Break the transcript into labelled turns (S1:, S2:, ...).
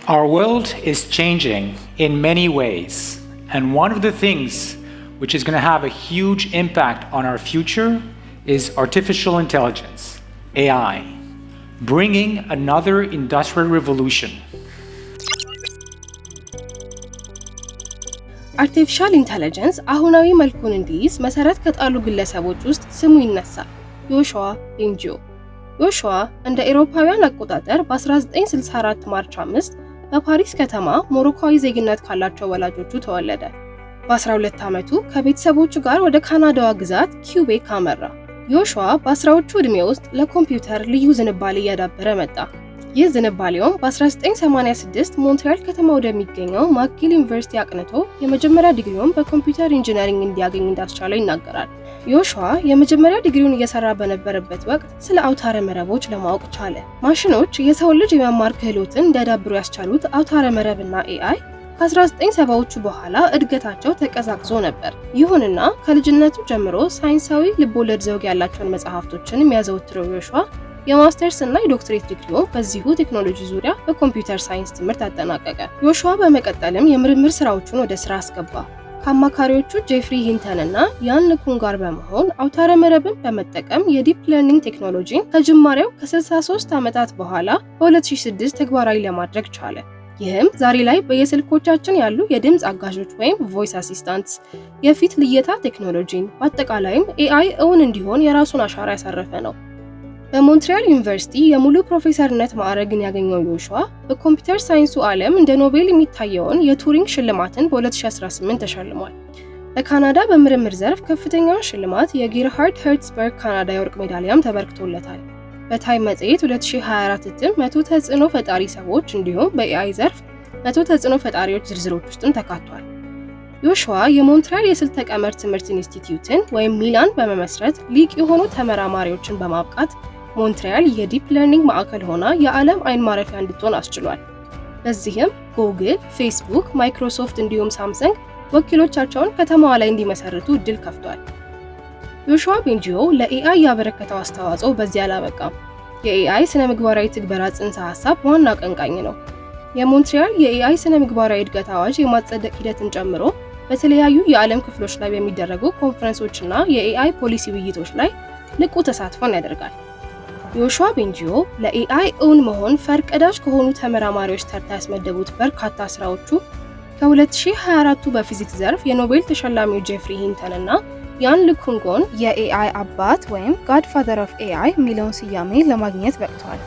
S1: Our world is changing in many ways, and one of the things which is going to have a huge impact on our future is artificial intelligence, AI, bringing another industrial revolution.
S2: አርቲፊሻል ኢንተለጀንስ አሁናዊ መልኩን እንዲይዝ መሰረት ከጣሉ ግለሰቦች ውስጥ ስሙ ይነሳል። ዮሹዋ ቤንጂዮ። ዮሹዋ እንደ አውሮፓውያን አቆጣጠር በ1964 ማርች 5 በፓሪስ ከተማ ሞሮኮዊ ዜግነት ካላቸው ወላጆቹ ተወለደ። በ12 ዓመቱ ከቤተሰቦቹ ጋር ወደ ካናዳዋ ግዛት ኪውቤክ አመራ። ዮሹዋ በ10ዎቹ ዕድሜ ውስጥ ለኮምፒውተር ልዩ ዝንባሌ እያዳበረ መጣ። ይህ ዝንባሌውም በ1986 ሞንትሪያል ከተማ ወደሚገኘው ማክጊል ዩኒቨርሲቲ አቅንቶ የመጀመሪያ ዲግሪውን በኮምፒውተር ኢንጂነሪንግ እንዲያገኝ እንዳስቻለው ይናገራል። ዮሹዋ የመጀመሪያ ዲግሪውን እየሰራ በነበረበት ወቅት ስለ አውታረ መረቦች ለማወቅ ቻለ። ማሽኖች የሰው ልጅ የመማር ክህሎትን እንዲያዳብሩ ያስቻሉት አውታረ መረብና ኤአይ ከ1970ዎቹ በኋላ እድገታቸው ተቀዛቅዞ ነበር። ይሁንና ከልጅነቱ ጀምሮ ሳይንሳዊ ልቦለድ ዘውግ ያላቸውን መጽሐፍቶችን የሚያዘወትረው ዮሹዋ የማስተርስ እና የዶክትሬት ዲግሪውን በዚሁ ቴክኖሎጂ ዙሪያ በኮምፒውተር ሳይንስ ትምህርት አጠናቀቀ። ዮሹዋ በመቀጠልም የምርምር ስራዎቹን ወደ ስራ አስገባ። ከአማካሪዎቹ ጄፍሪ ሂንተን እና ያን ልኩን ጋር በመሆን አውታረ መረብን በመጠቀም የዲፕ ለርኒንግ ቴክኖሎጂን ከጅማሬው ከ63 ዓመታት በኋላ በ2006 ተግባራዊ ለማድረግ ቻለ። ይህም ዛሬ ላይ በየስልኮቻችን ያሉ የድምፅ አጋዦች ወይም ቮይስ አሲስታንትስ፣ የፊት ልየታ ቴክኖሎጂን፣ በአጠቃላይም ኤአይ እውን እንዲሆን የራሱን አሻራ ያሳረፈ ነው። በሞንትሪያል ዩኒቨርሲቲ የሙሉ ፕሮፌሰርነት ማዕረግን ያገኘው ዮሹዋ በኮምፒውተር ሳይንሱ ዓለም እንደ ኖቤል የሚታየውን የቱሪንግ ሽልማትን በ2018 ተሸልሟል። በካናዳ በምርምር ዘርፍ ከፍተኛውን ሽልማት የጌርሃርድ ሄርትስበርግ ካናዳ የወርቅ ሜዳሊያም ተበርክቶለታል። በታይም መጽሔት 2024 እትም 100 ተጽዕኖ ፈጣሪ ሰዎች እንዲሁም በኤአይ ዘርፍ 100 ተጽዕኖ ፈጣሪዎች ዝርዝሮች ውስጥም ተካቷል። ዮሹዋ የሞንትሪያል የስልተ ቀመር ትምህርት ኢንስቲትዩትን ወይም ሚላን በመመስረት ሊቅ የሆኑ ተመራማሪዎችን በማብቃት ሞንትሪያል የዲፕ ለርኒንግ ማዕከል ሆና የዓለም አይን ማረፊያ እንድትሆን አስችሏል። በዚህም ጉግል፣ ፌስቡክ፣ ማይክሮሶፍት እንዲሁም ሳምሰንግ ወኪሎቻቸውን ከተማዋ ላይ እንዲመሰርቱ እድል ከፍቷል። ዮሹዋ ቤንጂዮ ለኤአይ ያበረከተው አስተዋጽኦ በዚህ አላበቃም። የኤአይ ስነ ምግባራዊ ትግበራ ጽንሰ ሐሳብ ዋና አቀንቃኝ ነው። የሞንትሪያል የኤአይ ስነ ምግባራዊ እድገት አዋጅ የማጸደቅ ሂደትን ጨምሮ በተለያዩ የዓለም ክፍሎች ላይ በሚደረጉ ኮንፈረንሶችና የኤአይ ፖሊሲ ውይይቶች ላይ ንቁ ተሳትፎን ያደርጋል። ዮሹዋ ቤንጂዮ ለኤአይ እውን መሆን ፈርቀዳጅ ከሆኑ ተመራማሪዎች ተርታ ያስመደቡት በርካታ ስራዎቹ ከ2024 በፊዚክስ ዘርፍ የኖቤል ተሸላሚው ጄፍሪ ሂንተን እና ያን ልኩንጎን የኤአይ አባት ወይም ጋድፋዘር ኦፍ ኤአይ የሚለውን ስያሜ ለማግኘት በቅተዋል።